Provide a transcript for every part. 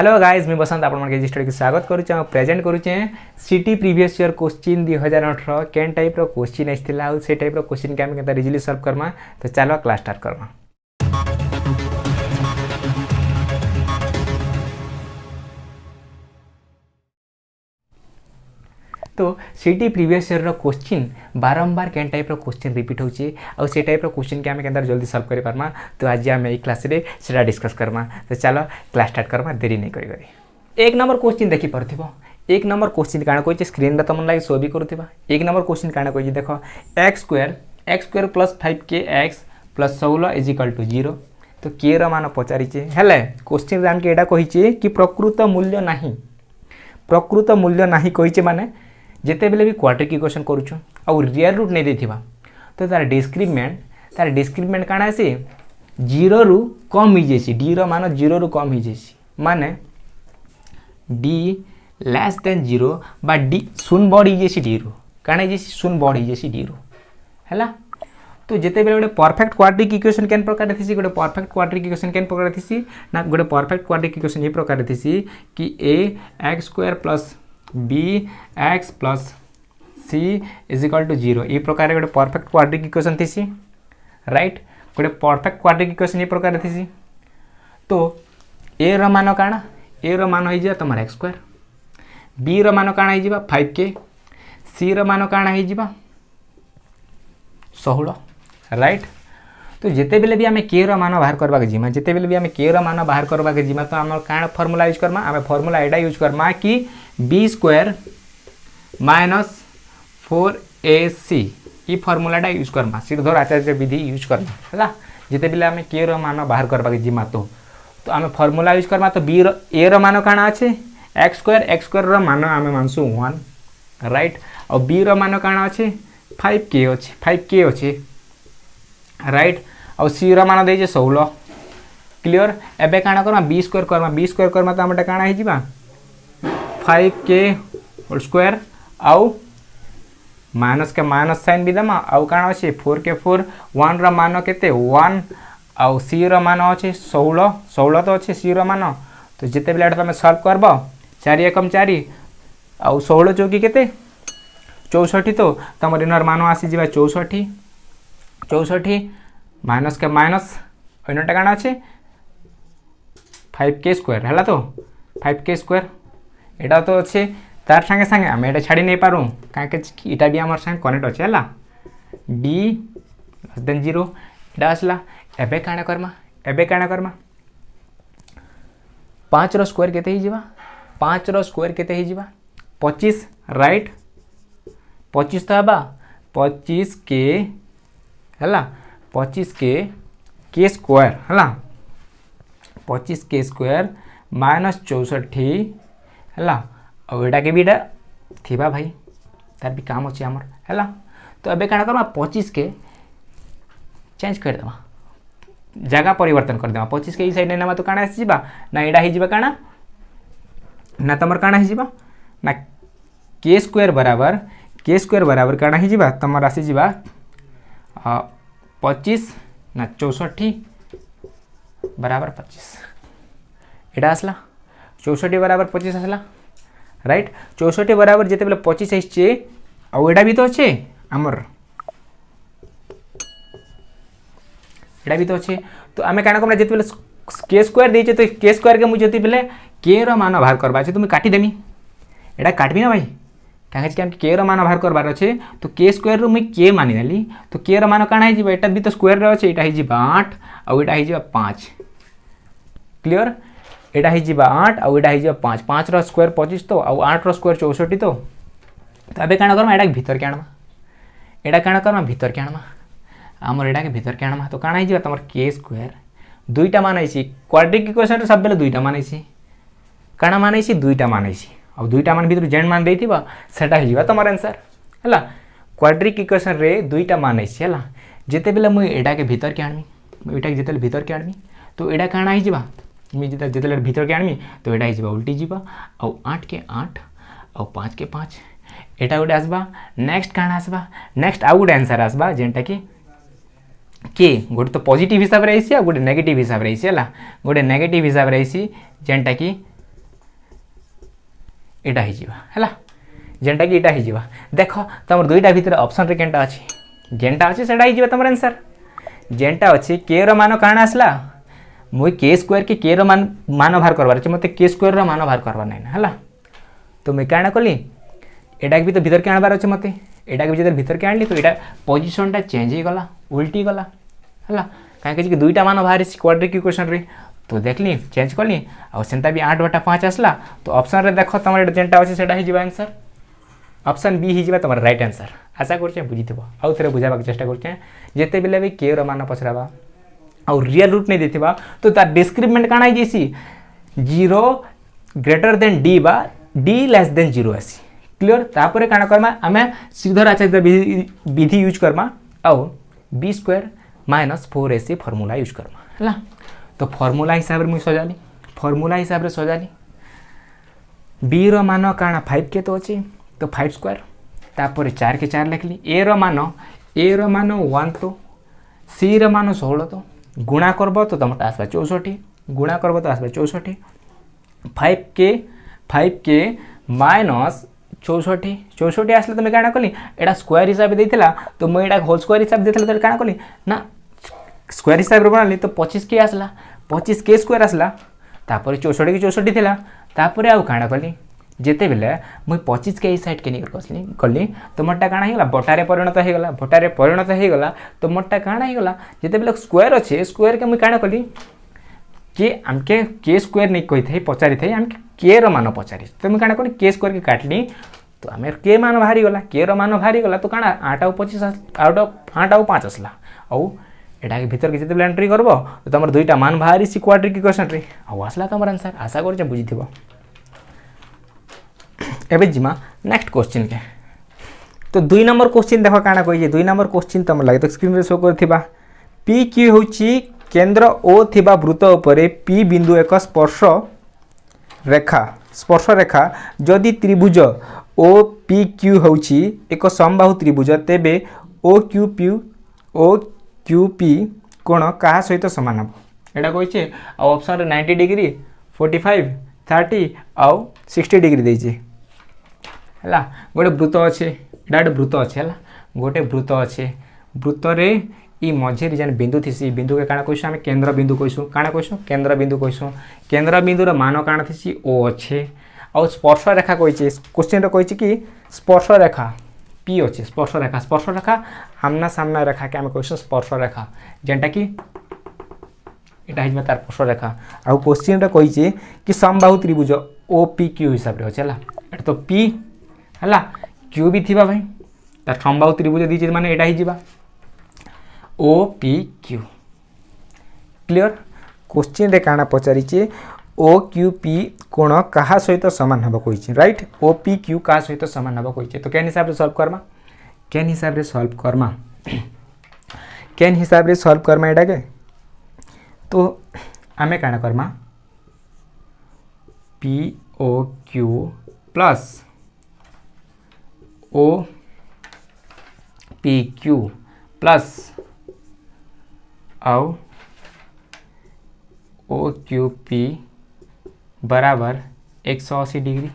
Hello guys मैं बसंत आप study को स्वागत करुचे प्रेजेंट करुचे सीटी प्रीवियस ईयर क्वेश्चन 2018 केन टाइप रो क्वेश्चन आइसथिला आ से टाइप रो क्वेश्चन के हम केनता इजीली सॉल्व करमा। तो चलो क्लास स्टार्ट करमा। तो सीटी प्रीवियस ईयर रो क्वेश्चन बारंबार केन टाइप रो क्वेश्चन रिपीट होची आ से टाइप रो क्वेश्चन के हम केनता जल्दी सॉल्व करि पारमा। तो आज हम ए क्लास रे सेटा डिस्कस करमा। तो चलो क्लास स्टार्ट करमा देरी नहीं करी। एक नंबर क्वेश्चन देखि परथिबो। एक नंबर क्वेश्चन काना कोइ स्क्रीन रे तमन लागि शो भी करथिबा। एक नंबर क्वेश्चन काना कोइ देखो x square plus 5kx plus 16 is equal to 0। तो k रो मान पचारिचे हेले क्वेश्चन रे हम के एटा कहिचे कि प्रकृत मूल्य नाही। प्रकृत मूल्य नाही कहिचे माने जेते बेले भी क्वाड्रेटिक इक्वेशन करूछु आ रियल रूट नहीं देथिबा तो तार डिस्क्रिमिनेंट काना आसी 0 रु कम ही जेसी। d रो मान 0 रु कम ही जेसी माने d लेस देन 0 बा d शून्य बढ़ी जेसी d रु काना जेसी शून्य बढ़ी जेसी d रु हैला। तो जेते बेले गोटे परफेक्ट क्वाड्रेटिक इक्वेशन केन प्रकार थिसी गोटे परफेक्ट क्वाड्रेटिक इक्वेशन केन प्रकार थिसी ना गोटे परफेक्ट क्वाड्रेटिक इक्वेशन ये प्रकार थिसी कि a x square plus b x plus c is equal to 0 ये प्रकार गोटे परफेक्ट क्वाड्रेटिक इक्वेशन थिसी राइट। गोटे परफेक्ट क्वाड्रेटिक इक्वेशन ये प्रकार थिसी। तो a रो मान काना a रो मान हो जा तमर x स्क्वायर b रो मान काना हो जा 5k c रो मान काना हो जा 16 राइट। तो जेते बेले भी आमे k रो मान बाहर करबा के जिमा जेते बेले भी आमे k रो मान बाहर करबा के जिमा तो हमर काना फार्मूला यूज करमा आमे फार्मूला एडा यूज करमा कि b स्क्वायर माइनस 4ac ई फार्मूलाटा यूज करमा श्रीधर आचार्य विधि यूज करमा हैला। जेते बेले आमे k रो मान बाहर करबा के जिमा तो आमे फार्मूला यूज करमा। तो b रो a रो मान काना अछि x स्क्वायर रो मान आमे मानसु 1 राइट और b रो मान काना अछि 5k अछि राइट और c रो मान देजे 16 क्लियर। एबे काना करमा b स्क्वायर करमा तो हमटा काना हि जिबा 5k होल स्क्वायर आउ माइनस के माइनस साइन भी दमा आउ काना अछि 4k 1 रो मान केते 1 आउ c रो मान अछि 16 तो अछि c रो मान। तो जेते बेले तमे सॉल्व करबो 4 एकम 4 आउ 16 चौकी केते 64 तो तमर इनर मान आसी जिबा 64 माइनस के माइनस ओनटा काना अछि 5k स्क्वायर हैला। तो 5k स्क्वायर एटा तो अच्छे तार संगे संगे आम एटा छाड़ी नहीं पारूँ कहीं इटा भी आम संगे कनेक्ट अच्छे है d लेस देन 0 एटा आसला। एबे काना करमा 5 रो स्क्वायर केते ही जिबा 5 रो स्क्वायर केते ही जिबा 25 राइट 25 तो हबा 25k हैला 25k k स्क्वायर हैला 25k स्क्वायर माइनस 64 हैला और एटा के बीटा थिबा भाई तार भी काम अछि हमर हैला। तो अबे काना करबा 25 के चेंज कर देबा जगह परिवर्तन कर देबा 25 के ई साइड नेमा तो काना आसी जिबा ना एडा ही जिबा काना ना तमर काना ही जिबा ना k स्क्वायर बराबर काना ही जिबा तमर आसी जिबा 25 ना 64 बराबर 25 एडा आसला 64 बराबर 25 आसला राइट। 64 बराबर जेते बेले 25 आइछे आ एडा भी तो अच्छे हमर एडा भी तो अच्छे। तो आमे काना करबा जेते बेले k स्क्वायर देछे तो k स्क्वायर के मु जेते बेले k रो मान बाहर करबा छै तो मु काटी देमी एडा काटबी ना भाई काहे कि हम k रो मान बाहर करबार अछि तो k स्क्वायर रो मु k मानि नेली तो k रो मान काना हे जिबा एटा भी तो स्क्वायर रो अछि एटा हे जिबा 8 आ एटा हे जिबा 5 क्लियर एटा ही जिबा 8 आ एटा ही जिबा 5 5 रो स्क्वायर 25 तो आ 8 रो स्क्वायर 64 तो अबे काना करमा एटा भीतर के आनमा एटा काना करमा भीतर के आनमा हमर एटा के भीतर के आनमा। तो काना ही जिबा तमर k स्क्वायर दुईटा मान आइछि क्वाड्रेटिक इक्वेशन रे सब बेले दुईटा मान आइछि काना मान आइछि दुईटा मान आइछि आ दुईटा मान भीतर जेन मान देथिबा सेटा ही जिबा तमर आंसर हैला। क्वाड्रेटिक इक्वेशन रे दुईटा मान आइछि हैला जेते बेले मु एटा के भीतर के आनमी एटा के जेते भीतर के आनमी तो एटा काना ही जिबा मी जेते भीतर के आनमी तो एटा ही जिबा उल्टी जिबा आ 8 के 8 आ 5 के 5 एटा गोटे आसबा। नेक्स्ट काना आसबा नेक्स्ट आउ गोटे आंसर आसबा जेनटा कि के गोटे तो पॉजिटिव हिसाब रे आइसी आ गोटे नेगेटिव हिसाब रे आइसी हैला गोटे नेगेटिव हिसाब रे आइसी जेनटा कि एटा ही जीवा हैला जेनटा कि एटा ही जीवा देख तुम दुईटा भितर ऑप्शन रे केनटा अछि जेनटा अछि सेटा ही जीवा तुम आंसर जेनटा अछि के रो मान काण आसला मुई के स्क्वायर के रो मान बाहर करबार अछि मते के स्क्वायर रो मान बाहर करबार नै हैला तो मुई काण कली एटा के भीतर के आनबार अछि मते एटा के भीतर के आनली तो एटा पोजीशनटा चेंज ही गला उल्टी गला हैला काहे कि दुईटा मान बाहर क्वाड्रेटिक इक्वेशन रे तो देखली चेंज कली आ सेंता भी 8/5 आसला तो ऑप्शन रे देखो तमर जेनटा अछि सेटा ही जीवा आंसर ऑप्शन बी ही जीवा तमर राइट आंसर आशा करछे बुझिथिबो आउ थरे बुझाबा चेष्टा करछे जेते बेले भी के रो मान पछराबा आ रियल रूट नै देथिबा तो तार डिस्क्रिमिनेंट काना आइ जेसी 0 ग्रेटर देन डी बा डी लेस देन 0 आसी क्लियर तापरे काना करमा हमें सीधा आचार्य विधि यूज करमा आउ b² - 4ac formula use Karma हला तो फार्मूला हिसाब रे मुई सजाली फार्मूला हिसाब रे सजाली b रो मान काना 5 के तो अछि तो 5² तापरे 4 के 4 लिखली a रो मान 1 तो c रो मान 16 तो गुणा करबो तो तमटा आसबा 64 गुणा करबो तो आसबा 64 5 के माइनस 64 64 आसले तुम काना कली एटा स्क्वायर हिसाब देथिला तो मैं एटा होल स्क्वायर हिसाब देथिला तो काना कली ना स्क्वायर हिसाब रे बनाली तो 25 के आसला 25 के स्क्वायर आसला तापर 64 के 64 थिला तापर आउ काना कली जेते बेले मुई 25 के साइड के निकर कसली कली तो मोटा काना हेगला बटारे परिणत हेगला तो मोटा काना हेगला जेते बेले स्क्वायर अछि स्क्वायर के मुई काना कली के हमके के स्क्वायर नहीं कहि थे पचारि थे हमके के रो मान पचारि तो मुई काना कली के स्क्वायर के काटली तो हमें के मान बाहरी गला के रो मान बाहरी गला तो काना 8 और 25 8 और 5 आसला औ एटा के भीतर के जेते बेले एंट्री करबो तो तमर दुईटा मान बाहरी सी क्वाड्रेटिक इक्वेशन रे औ आसला तमर आंसर आशा करछ बुझिथिबो एबे जिमा नेक्स्ट क्वेश्चन के तो 2 नंबर क्वेश्चन देखो काना कहि 2 नंबर क्वेश्चन तम लागे तो स्क्रीन रे शो करथिबा पी क्यू होची केंद्र ओ थिबा वृत्त उपरे पी बिंदु एक स्पर्श रेखा जदि त्रिभुज ओ पी क्यू होची एक समबाहु त्रिभुज तेबे ओ क्यू पी कोण का सहित समान हम एटा कहिचे आ ऑप्शन रे 90 डिग्री 45 30 आ 60 डिग्री देइचे हला गोटे वृत्त अच्छे एटा वृत्त अच्छे हला गोटे वृत्त अच्छे वृत्त रे ई मझे जन बिंदु थिसी बिंदु के काना कहसु हम केंद्र बिंदु कहसु काना कहसु केंद्र बिंदु रो मान काना थिसी ओ अच्छे और स्पर्श रेखा कहिचे क्वेश्चन रे कहिचे कि स्पर्श रेखा पी अच्छे स्पर्श रेखा आमना सामना रेखा के हम कहसु स्पर्श रेखा जेंटा कि एटा हिजमा तार स्पर्श रेखा आ क्वेश्चन रे कहिचे कि समबाहु त्रिभुज ओ पी क्यू हिसाब रे होचला एटा तो पी हला क्यू भी थिबा भाई तार समबाहु त्रिभुज दीचे माने एटा ही जीवा O P Q clear question रे काना पचारिचे ओ क्यू पी कोण कहा सहित समान हबो कहिचे राइट ओ पी क्यू का सहित समान हबो कहिचे तो केन हिसाब रे सॉल्व करमा एटा के तो आमे काना करमा P O Q plus O P Q plus आउ ओ क्यू पी बराबर 180 डिग्री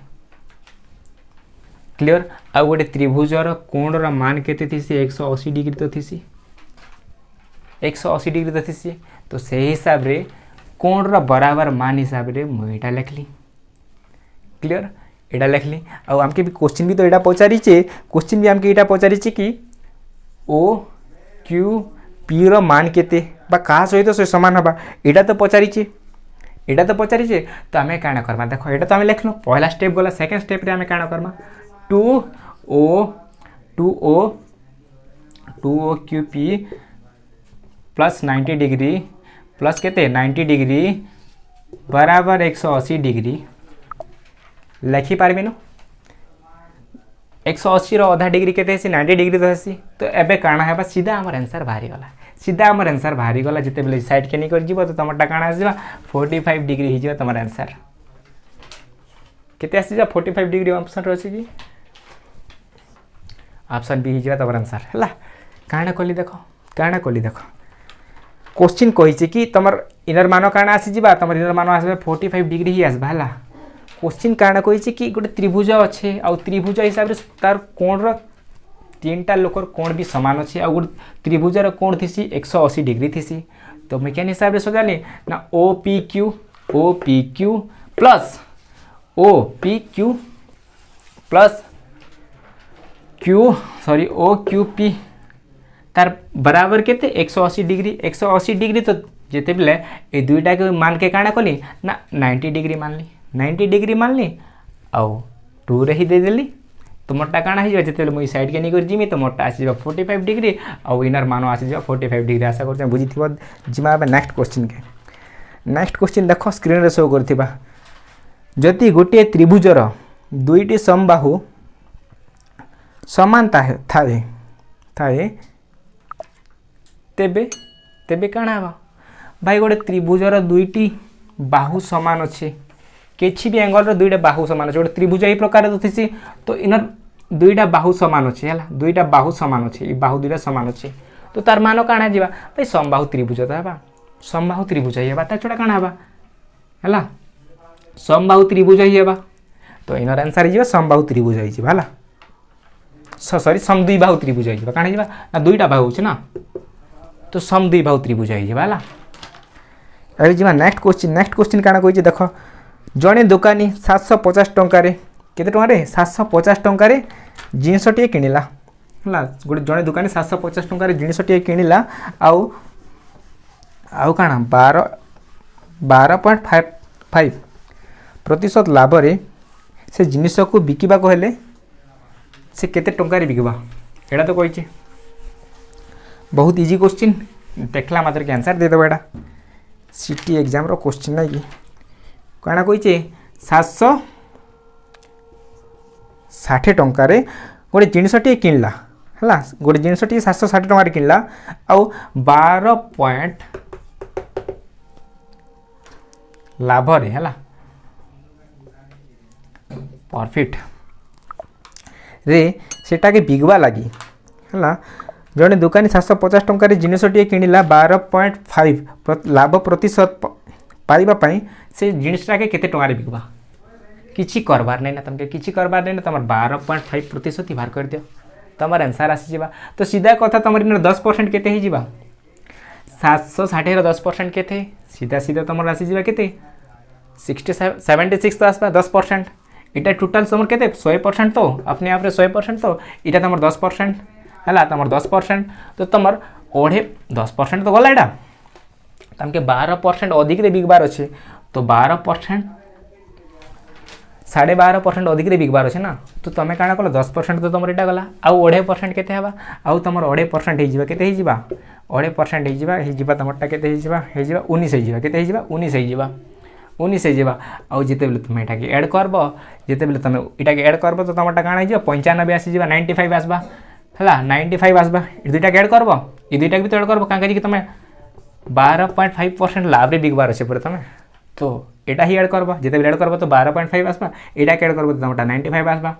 क्लियर आ गोटे त्रिभुजर कोणर मान केते थिसी 180 डिग्री तो थिसी 180 डिग्री तो थिसी तो से हिसाब रे कोणर बराबर मान हिसाब रे मैं एटा लिखली क्लियर एटा लिखली आ हमके भी क्वेश्चन भी तो एटा पचारिचे क्वेश्चन भी हमके एटा पचारिचे कि ओ क्यू पी रो मान केते बा का सहित से समान हबा एटा तो पचारिचे तो आमे काना करबा देखो एटा तो आमे लिखलो पहला स्टेप गला सेकंड स्टेप रे आमे काना करबा 2o Q P plus 90 degree plus केते 90 डिग्री बराबर 180 डिग्री लिखि पारबे न 180 रो आधा डिग्री केते है 90 डिग्री तो है तो एबे काना हेबा सीधा हमर आंसर बाहरी गला जिते बेले साइड के नहीं कर जीवो तो तमटा काना आसीबा 45 डिग्री ही जीवा तमर आंसर केते आसी जा 45 डिग्री ऑप्शन रहछि कि ऑप्शन बी ही जीवा तमर आंसर हला काना कोली देखो क्वेश्चन कहिছে कि तमर इनर मानो काना आसी जीवा तमर इनर मानो आसीबा 45 डिग्री ही आसबा हला क्वेश्चन काण कही कि गोटे त्रिभुज अच्छे आ त्रिभुज हिसाब से तार कोण तीनटा लोकर कोण भी सामान अच्छे आ गोटे त्रिभुजर कोण थी 180 डिग्री थी। तो मुझे केन हिसाब से सजाली ना O P Q plus O Q P तार बराबर केते 180 डिग्री 180 डिग्री। तो जिते बेले ये दुईटा के मान के काଣା कली ना 90 डिग्री मानली 90 डिग्री मानली आउ 2 रे ही देदेली। तो मोटा काଣା हो जिते मुझे साइड के नहीं जिमी तो मोटा आसी 45 डिग्री आउ इनर मान आसी 45 डिग्री। आशा कर बुझी जिमा नेक्स्ट क्वेश्चन के नेक्स्ट क्वेश्चन देख स्क्रीन रे शो करथिबा जदि गोटे त्रिभुजर दुईटी समबाहु समान थाए तेबे तेबे काଣା हवा भाई गोटे त्रिभुजर दुईटी बाहु समान अच्छे किसी भी एंगल दुईटा बाहु समान अच्छे गोटे त्रिभुज यही प्रकार तो थी तो इनर दुईटा बाहु समान अच्छे है दुईटा बाहु समान अच्छे बाहु दुईटा समान अच्छे तो तार मान काଣା जीवा भाई समबाहु त्रिभुज तो है समबाहु त्रिभुज ही है छोड़ा काଣା हवा है समबाहु त्रिभुज ही है तो इनर आंसर हो समबाहु त्रिभुज है सॉरी समद्विबाहु त्रिभुज हो काଣା जीवा ना दुईटा बाहु अच्छे ना तो समद्विबाहु त्रिभुज है अरे जी नेक्स्ट क्वेश्चन काଣା कही देख जड़े दुकानी 750 टंकार केते टंकार 750 टंकार जिनसटे किणिला है गोटे जड़े दुकानी 750 टंकार जिनसटे किणिला आउ काଣା 12.5% लाभ से जिनिस को बिकिबा हेले से केते टंकार बिकवा एटा तो कही बहुत इजी क्वेश्चन देखला मात्र के आंसर दे देबो एटा सिटी एग्जाम रो क्वेश्चन ना कि काଣା कही 760 टंकार गोटे जिनसटे किणला है गोटे जिनसटे 760 टंकार किणला आउ 12 लाभ रे है प्रॉफिट रे सेटा के बिगवा लगी है जड़े दुकानी 750 टंकार जिनसटे किणिला 12.5 लाभ प्रतिशत पाइबापी से जिनसटा के केते टंकार बिकवा किसी करबार नहीं ना तुमके किसी करबार नहीं ना तुम 12.5% ही बाहर कर दियो तुम आंसर आसी तो सीधा कथा तुम 10% केते ही जीवा 760 10% केते सीधा सीधा तुम आसीजा के 76 तो आसपा 10% इटा टोटाल तुम के 100% तो अपने आप 100% तो इटा तुम 10% है तुम 10% तो तुम ओढ़े 10% तो गला यहाँ तुमके 12% अधिक बिकबार अच्छे तो 12% 12.5% अधिक बिकबार अच्छे ना तो तुम क्या कल 10% तो तुम यहाँ गला आउ 2.5% केते हवा आउ तुम 2.5% केते 2.5% तुमरटा केते 19 केते 19 आउ जिते बेले तुम यहाँ एड करब जिते बेले तुम यहाँ एड करब तो तुमरटा काଣା हो 95 आसीजा 95 आसबा है 95 आसबा दुईटा एड करब ये दुईटा भी तो एड करब कहीं तुम 12.5% लाभ रे बिकबार अच्छे पूरा तुम तो यहाँ ही एड करब जिते एड करब तो 12.5 आसबा यहाँ एड करब तो तुमटा 95 आसबा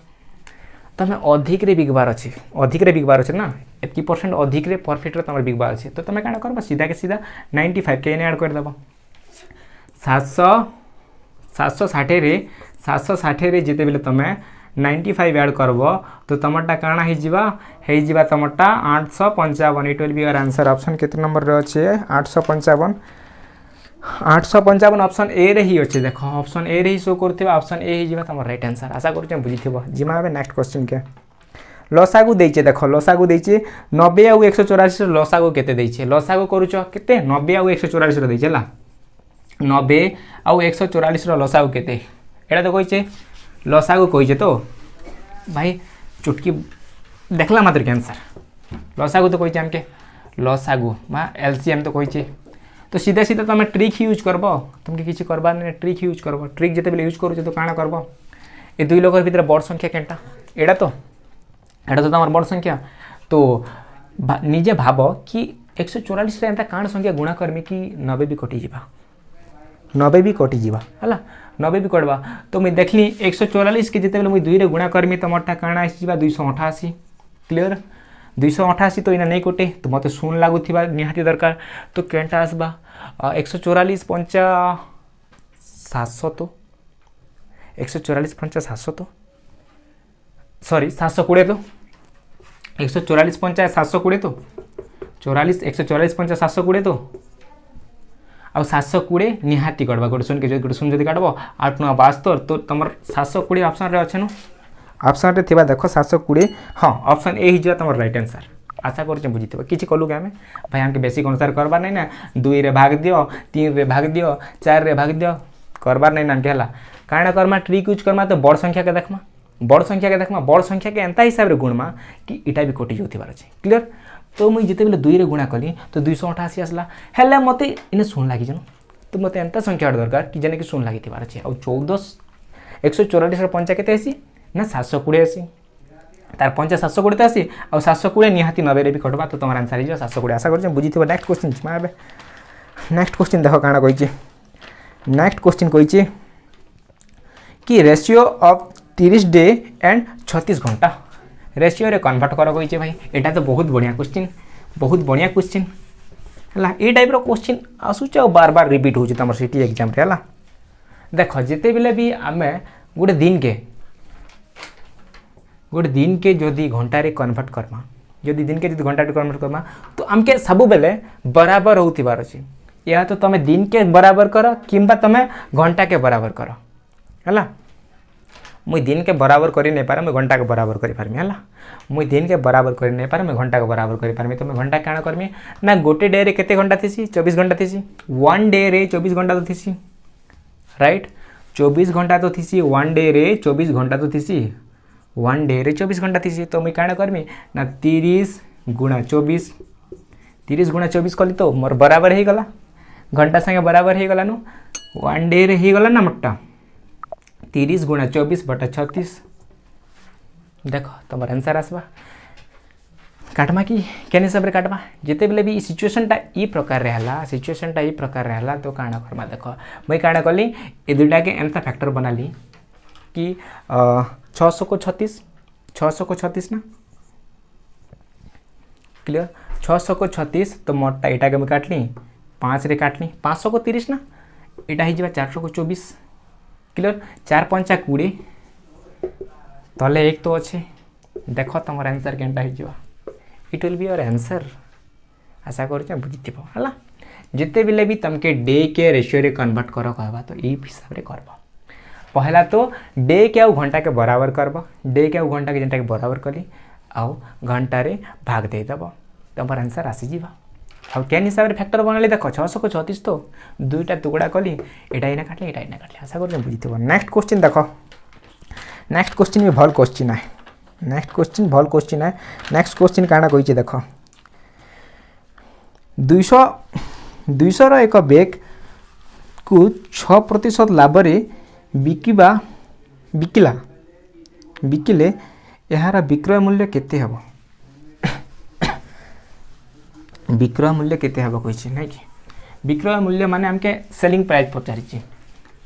तुम अधिक बिकबार अच्छे ना एतकी परसेंट अधिक प्रॉफिट तुम बिकबार अच्छे तो तुम क्या करब सीधा के सीधा 95 के एड करदेव 760 रे जिते बेले तुम 95 ऐड करब तो तुमटा काଣା हो तुमटा 855 it will be your answer option केते नंबर रे अच्छे 855 ऑप्शन ए रे ही अच्छे देख ऑप्शन ए रे ही शो करथिबा ऑप्शन ए ही तुम राइट आंसर आशा कर बुझीथिबो जिमा नेक्स्ट क्वेश्चन के लसागु देइचे देख लसागु देइचे 90 और 184 लसागु केते देइचे लसागु करूछ केते 90 और 184 रो देइचे ला 90 आउ 144 लसागु केते एटा तो कहीचे लसागु कहीचे तो भाई चुटकी देखला मात्र के आंसर लसागु तो कहीचे हमके लसागु मा एलसीएम तो कहीचे तो सीधा सीधा तुम ट्रिक यूज करब तुमके किसी करबार नहीं ट्रिक यूज करब ट्रिक जिते बेले यूज करूछ तो काଣା करब ए दुई लोकर भीतर बड़ संख्या केनटा एटा तो तुम बड़ संख्या तो निजे भाव कि 144 रे एंता काण संख्या गुणा करमी कि 90 भी कटि जीवा 90 भी कटि जीवा है 90 भी कटवा तो मुझे देखली 144 के जिते मुझे 2 रे गुणा करमी तो मोटा काण आसी 288 क्लियर 288 तो इना नहीं कटे तो मत शून्य लगुवा निहाती दरकार तो केनटा आसबा 144 5 700 तो 144 पंचा 700 तो सॉरी 720 तो 144 पंचा 720 तो 144 पंचा 720 तो आ 720 निहाती कटवा गोटे शून के गोटे शून जब काटब 8 9 72 तो तुम 720 ऑप्शन रे अच्छे नु ऑप्शन रे थिबा देखो 720 हाँ ऑप्शन ए ही जा तुम राइट आंसर आशा कर बुझी किसी कलु आम भाई आमके बेसिक अनुसार करबार नहीं ना 2 रे भाग दियो 3 रे भाग दियो 4 रे भाग दियो करबार नहीं ना है काण करमा ट्रिक यूज करमा तो बड़ संख्या के देखमा बड़ संख्या के एंता हिसाब रे गुणमा कि इटा भी कटि जाउथिबार अछि क्लियर तो मुझे जिते बेले 2 रे गुणा कली तो 288 आसला हेले मते इने सुन लागी जनो तो मते एंता संख्या दरकार कि जने कि सुन लागी थिबार अछि आ 14 144 रे पंचा केते आसी ना 720 आसी तार पंचा 720 आसी आ 720 निहाती 90 रे भी कटबा तो तमर आंसर हिजो 720 आशा करछ बुझिथिबो नेक्स्ट क्वेश्चन मा बे नेक्स्ट क्वेश्चन देखो काना कहिछि नेक्स्ट क्वेश्चन कहिछि कि रेशियो ऑफ 30 डे एंड 36 घंटा रेशियो रे कन्वर्ट कर कहिछि भाई एटा तो बहुत बढ़िया क्वेश्चन हला ए टाइप रो क्वेश्चन आसुछ बार बार रिपीट होछि तमर सिटी एग्जाम रे हला देखो जिते बेले भी आमे गोटे दिन के जदि घंटा रे कन्वर्ट करमा जदि दिन के जदि घंटा रे कन्वर्ट करमा तो हमके सब बेले बराबर होतिबार अछि या तो तमे दिन के बराबर करो किंबा तमे घंटा के बराबर करो हला मुई दिन के बराबर करी नहीं पारे मैं घंटा के बराबर करी पारमी हला मुई दिन के बराबर करी नहीं पारे मैं घंटा के बराबर करी पारमी तो मैं घंटा काण करमी ना गोटे डे रे केते घंटा थीसी 24 घंटा थीसी वन डे रे 24 घंटा तो थीसी राइट 24 घंटा तो थीसी वन डे रे 24 घंटा तो थीसी वन डे रे 24 घंटा थीसी तो मैं काण करमी ना 30 गुणा 24 कली तो मोर बराबर ही गला घंटा संगे बराबर ही गला नु वन डे रे ही गला ना मोटा 30 गुणा 24 बटा 36 देखो तुम आंसर आसवा काटमा कि केन हिसाब रे काटमा जिते बेले भी सिचुएशन टा ई प्रकार रे हला तो काना करमा देखो मैं काना कली ए दुटा के एंता फैक्टर बनाली कि 600 को 36 ना क्लियर 600 को 36 तो मोटा एटा के मैं काटली 5 रे काटली 500 को 30 ना एटा ही जीवा 400 को 24 क्लियर 4 पंचा 20 तले एक तो अच्छे देखो तुम आंसर केनटा ही जीवा it will be your answer आशा कर बुझीथिबो हला जिते बिले भी तुमके डे के रेशियो रे कन्वर्ट करो कहबा तो ई हिसाब रे करबो पहला तो डे के आउ घंटा के बराबर करबो डे के आउ घंटा के जेंटा के बराबर कली आउ घंटा रे भाग दे देबो तुम आंसर आसी जीवा आ केन हिसाब रे फैक्टर बनले देखो 600 को 36 तो दुईटा टुकड़ा कली एटा इना काटले आशा कर बुझीथिबो नेक्स्ट क्वेश्चन देखो नेक्स्ट क्वेश्चन भी भल क्वेश्चन है नेक्स्ट क्वेश्चन काना कहिছে देखो 200 रो एक बैग को 6% लाभ रे बिकिले यार विक्रय मूल्य केते हबो विक्रय मूल्य केते हबो कहिছে नै कि विक्रय मूल्य माने हमके सेलिंग प्राइस पचारिछि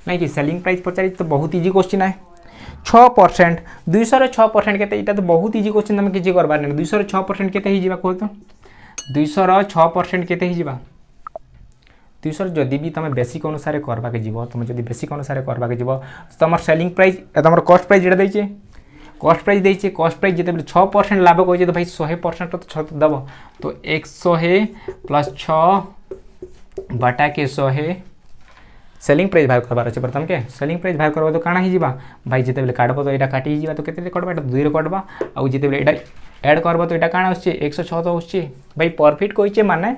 नै कि सेलिंग प्राइस पचारिछि तो बहुत इजी क्वेश्चन है 6% 200 रे 6% केते इटा तो बहुत इजी क्वेश्चन हम किछि करबार नै 200 रे 6% केते ही जिबा को तो 200 रे 6% केते ही जिबा 200 जदि भी तमे बेसिक अनुसार करबा के जिवो तमे जदि बेसिक अनुसार करबा के जिवो तमर सेलिंग प्राइस तमर कॉस्ट प्राइस जेटा दैछे कॉस्ट प्राइस जेते 6% लाभ कहिजे तो भाई 100% तो 6 दबो तो 100 प्लस 6 बटा के 100 सेलिंग प्राइस भाग करबार अछि प्रथम के सेलिंग प्राइस भाग करबो तो काना ही जिबा भाई जेते बेले काटबो तो एटा काटी ही जिबा तो केते कटबा एटा 2 रे कटबा आ जेते बेले एटा ऐड करबो तो एटा काना आछे 106 तो आछे भाई प्रॉफिट कहिचे माने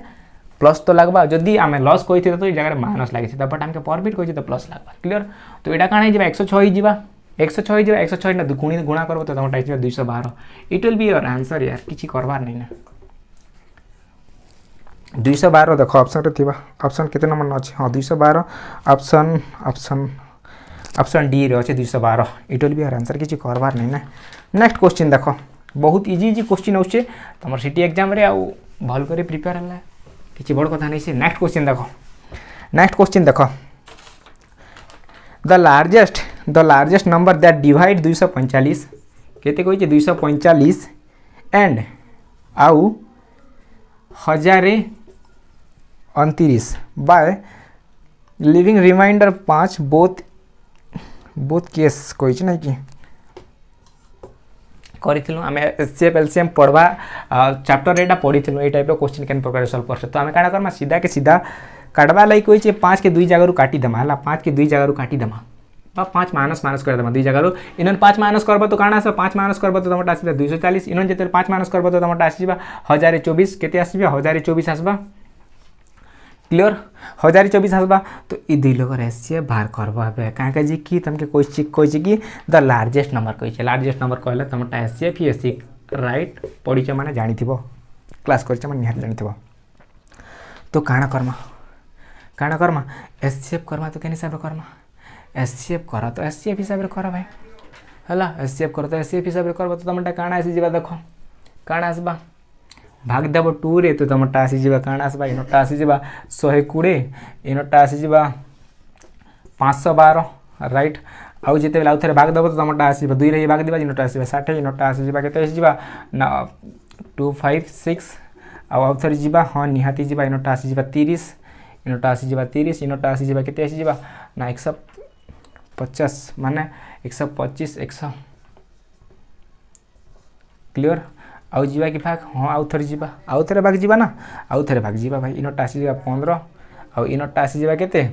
प्लस तो लगबा जदि आमे लॉस कहिथे तो ई जगह माइनस लागे छै बट हमके प्रॉफिट कहिचे तो प्लस लगबा क्लियर तो एटा काना ही जिबा 106 ही जिबा 106 ना गुणा करबो तो तमटा हिजबा 212 it will be your answer यार किछि करबार नै ना 212 देखो ऑप्शन रे थिबा ऑप्शन केते नंबर न अछि हां 212 ऑप्शन डी रे अछि 212 it will be your answer किछि करबार नै ना नेक्स्ट क्वेश्चन देखो बहुत इजी क्वेश्चन होछे तमर सिटी एग्जाम रे आ भल करे प्रिपेयर हला किछि बड़ कथा नै से नेक्स्ट क्वेश्चन देखो the largest number that divide 245 केते कहिছে 245 एंड आउ 1029 बाय लिविंग रिमाइंडर 5 बोथ बहुत केस कही ना कि करूँ आम एचसीएफ एलसीएम पढ़वा चैप्टर एटा पढ़ी ये टाइप क्वेश्चन केन प्रकार सॉल्व कर तो आम क्या करमा सीधा के सीधा काटवा लगी कही 5 के 2 जगह काटिदेमा है 5 के 2 जगह काटिदेमा 5 माइनस माइनस करदेमा 2 जगह इन 5 माइनस करब तो काण आस 5 माइनस करब तो तुम आस 240 इन जो 5 माइनस करब तो तुम आस 1024 के आस 1024 आसवा क्लियर 1024 आसवा तो ये 2 लोग एचसीएफ बाहर करवा कहीं जी कि तुमके कही कि द लार्जेस्ट नंबर कही लार्जेस्ट नंबर कहले तुम एचसीएफ ही एसी राइट पढ़ी मैंने जानी क्लास कर निहाती जानी तो काण करमा एचसीएफ करमा तो केन हिसाब से करमा एचसीएफ कर तो एचसीएफ हिसाब से कर भाई है एचसीएफ कर तो एचसीएफ हिसाब से कर तो तुमटा काण आसी देख काण आसबा भाग देव 2 रे तो तुमटा आसी काण आसबा इनटा आसी 120 इनटा आसी 512 राइट आउ जिते आउ थे भाग देव तो तुमटा आस 2 रे भाग देवा इनटा आस 60 इनटा आसी के 256 आउ थे जा हाँ निहाती जा इनटा आसी 30 इनटा आसी 30 इनटा आसी के आसी ना 150 माने 125 100 क्लियर आउ जीवा कि भाग हाँ आउ थे भाग जीवा ना आउ थे भाग जीवा भाई इनटा आसी 15 आउ इनटा आसी के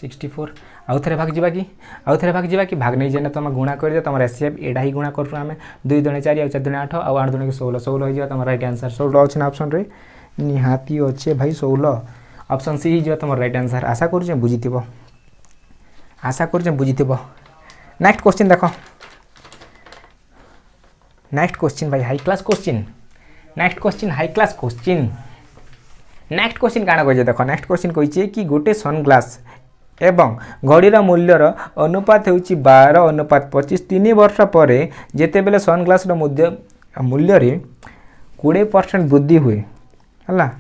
64 आउ थे भाग जीवा कि आउ थे भाग जीवा कि भाग नहीं जाने तुम गुणा कर तुम एचसीएफ एडा ही गुणा कर आम 2 दूनी 4 आउ 4 दूनी 8 आउ 8 दूनी 16 16 हो तुम राइट आंसर 16 अच्छे ना ऑप्शन रे निहाती अच्छे भाई 16 ऑप्शन सी ही तुम राइट आंसर आशा कर बुझी आशा कर बुझी नेक्स्ट क्वेश्चन देख नेक्स्ट क्वेश्चन भाई high class question next question high class question next question काण कही देख नेक्स्ट क्वेश्चन कही कि गोटे सनग्लास एवं घड़ीर मूल्यर अनुपात हो 12:25 3 वर्ष पर जिते बेले सनग्लास मूल्य 20% वृद्धि हुए है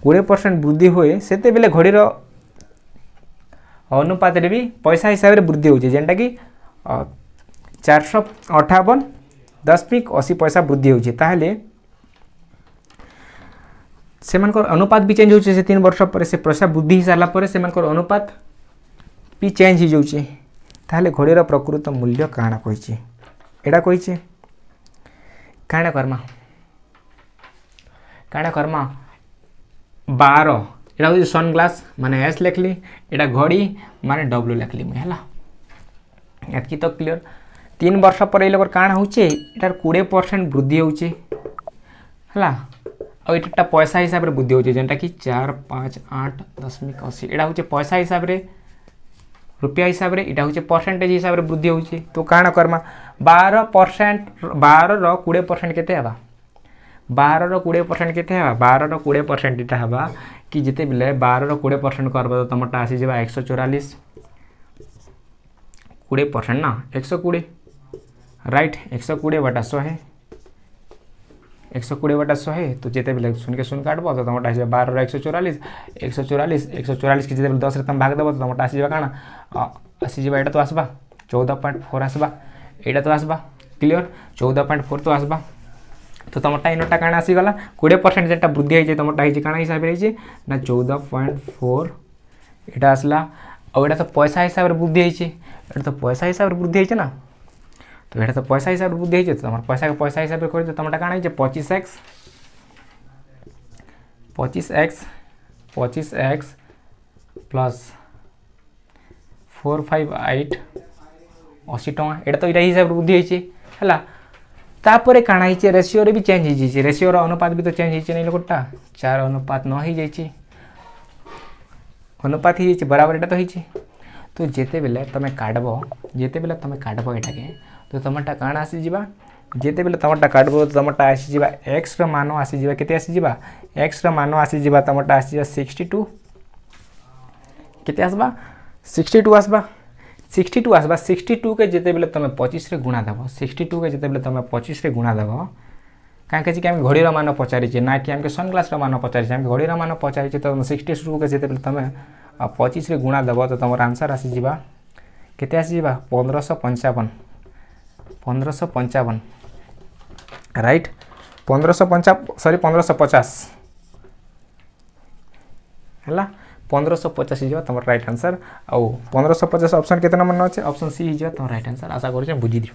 20% वृद्धि हुए से बेले घड़ीर अनुपात भी पैसा हिसाब से वृद्धि होची जेनटा कि 458.80 पैसा वृद्धि होची ताहले से अनुपात भी चेंज होचे से 3 वर्ष पर से पैसा वृद्धि हो सारा पर से अनुपात भी चेंज हो जाउची ताहले घड़ीर प्रकृत मूल्य काण कही एडा कही काण करमा 12 एटा हूँ सनग्लास माने एस लिखली एटा घड़ी माने डब्ल्यू लिखली मुझे है एतकी तो क्लियर 3 वर्ष पर ये काण होचे एटार 20% वृद्धि होचे है और एटा पैसा हिसाब से वृद्धि होचे जेनटा कि 458.80 एटा होचे पैसा हिसाब से रुपया हिसाब से एटा होचे परसेंटेज हिसाब से वृद्धि होचे तो काण करमा 12% 12 20% केते हबा 12 20% केते हबा 12 20% इटा हबा कि जिते बेले 12 20% करब तो तुमटा आसी जाबा 144 20% ना 120 राइट 120/100 120/100 तो जिते बेले सुन के सुन काटब तो तुमटा आसी 12 144 144 के जिते बेले 10 रे तुम भाग देब तो तुमटा आसी जाबा काना आसी जाबा एटा तो आसबा 14.4 आसबा एटा तो आसबा क्लियर 14.4 तो आसबा तो तुमटा इनटा काण आसीगला 20% जेटा वृद्धि होइछे तुमटा होइछे काण हिसाब रे होइछे ना 14.4 एटा आसला और एटा तो पैसा हिसाब रे वृद्धि होइछे एटा तो पैसा हिसाब रे वृद्धि होइछे ना तो एटा तो पैसा हिसाब रे वृद्धि होइछे तो हमर पैसा के पैसा हिसाब रे कर दे तुमटा काण होइछे 25x प्लस 458 80 टका एटा तो इटा हिसाब रे वृद्धि होइछे हला तापर काण होइछे रेशियो रे भी चेंज हो जाइए रेशियो अनुपात भी तो चेंज होइछे नहीं लोकटा 4:9 हो जाइए अनुपात ही जाइए बराबर एटा तो होइछे तो जेते बेले तमे काटबो एटा के तो तुमटा काण आसी जिबा जेते बेले तुमटा काटबो तो तुमटा आसी जिबा x रो मान आसी जिबा केते आसी जिबा x रो मान आसी जिबा तुमटा आसी जिबा 62 केते आसबा 62 आसबा 62 के जिते बेले तुम 25 रे गुणा देव 62 के जिते बेले तुम 25 रे गुणा देव कहीं आम घड़ीर मान पचारिचे ना कि आम सनग्लास मान पचारिचे आम घड़ीर मान पचारिचे तो 62 के जिते बेले तुम 25 रे गुणा देव तो तुम आंसर आसी जिबा केते आसी जिबा 1555 राइट 1550 है 1550 हो तुम राइट आंसर आउ 1550 ऑप्शन केते नंबर न अच्छे ऑप्शन सी हो तुम राइट आंसर आशा करूँ बुझी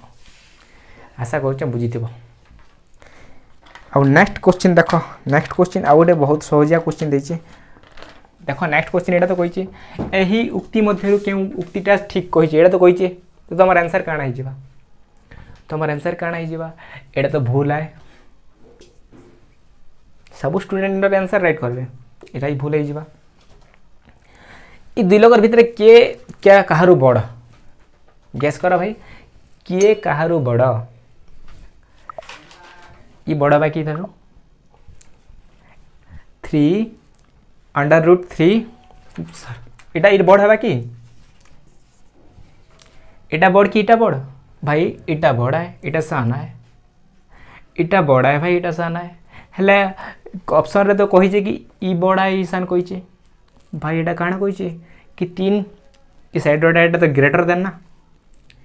आशा करूँ बुझी आउ नेक्स्ट क्वेश्चन देख नेक्स्ट क्वेश्चन आउ गोटे बहुत सहजिया क्वेश्चन देछि देख नेक्स्ट क्वेश्चन एटा तो कहिछि एही उक्ति मध्यरु के उक्तिटा ठीक कहिछि एटा तो कहिछि तो तुम आंसर काना ही जिबा तुम आंसर काना ही जिबा एटा तो भूल है सब स्टूडेंट आंसर राइट करबे एटा ही भूल है जिबा ई दुई लोगर भितर के क्या कहारु बड़ गेस कर भाई किए कहारु बड़ ई बड़ बा कि धरो 3 √3 इटा ई बड़ हवा कि इटा बड़ कि इटा बड़ भाई इटा बड़ा है इटा साना है इटा बड़ा है भाई इटा साना है हेले ऑप्शन रे तो कहि जे कि ई बड़ा है ई सान कहि जे भाई एटा काना कहि जे कि 3 ई साइड रोड एटा तो ग्रेटर देन ना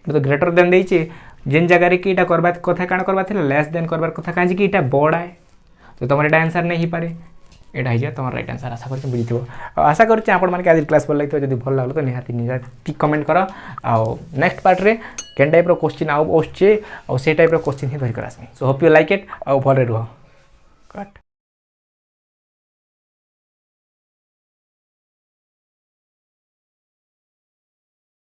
तो ग्रेटर देन देइ जे जेन जगह रे कि इटा करबा कथा काना करबा थिला लेस देन करबार कथा कांजी कि इटा बड़ा है तो तुम एटा आंसर नहीं पारे एटा हिजा तुम राइट आंसर आशा करछ बुझिथिबो आशा करछ आपण माने आज क्लास भल लागतो जदी भल लागलो तो निहाती कमेंट करो आ नेक्स्ट पार्ट रे केन टाइप रो क्वेश्चन आउ ओछे आ से टाइप रो क्वेश्चन ही धरि करासमी so hope you like it आ भल रे रहो कट।